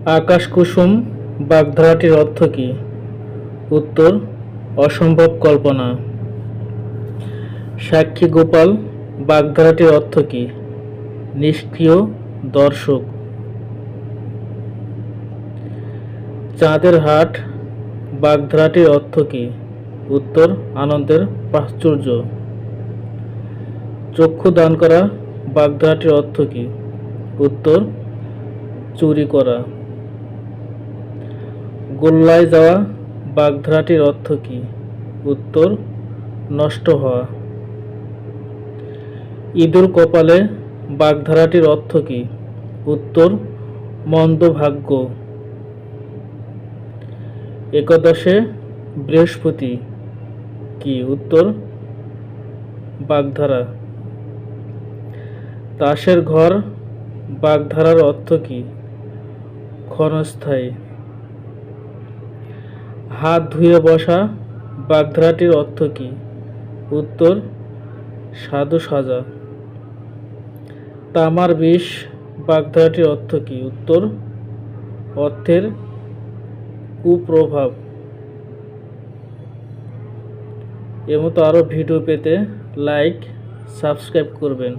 আকাশ কুসুম বাগধারাটির অর্থ কী? উত্তর অসম্ভব কল্পনা। সাক্ষী গোপাল বাগধারাটির অর্থ কী? নিষ্ক্রিয় দর্শক। চাঁদের হাট বাগধারাটির অর্থ কী? উত্তর আনন্দের প্রাচুর্য। চক্ষু দান করা বাগধারাটির অর্থ কী? উত্তর চুরি করা। গোল্লায় যাওয়া বাগধারাটির অর্থ কী? উত্তর নষ্ট হওয়া। ইঁদুর কপালে বাগধারাটির অর্থ কী? উত্তর মন্দ ভাগ্য। একাদশে বৃহস্পতি কি? উত্তর বাগধারা। তাসের ঘর বাগধারার অর্থ কী? ক্ষণস্থায়ী। হাত ধুয়ে বসা বাগধারাটির অর্থ কী? উত্তর সাধু সাজা। তামার বিষ বাগধারাটির অর্থ কী? উত্তর অর্থের কুপ্রভাব। এর মতো আরও ভিডিও পেতে লাইক সাবস্ক্রাইব করবেন।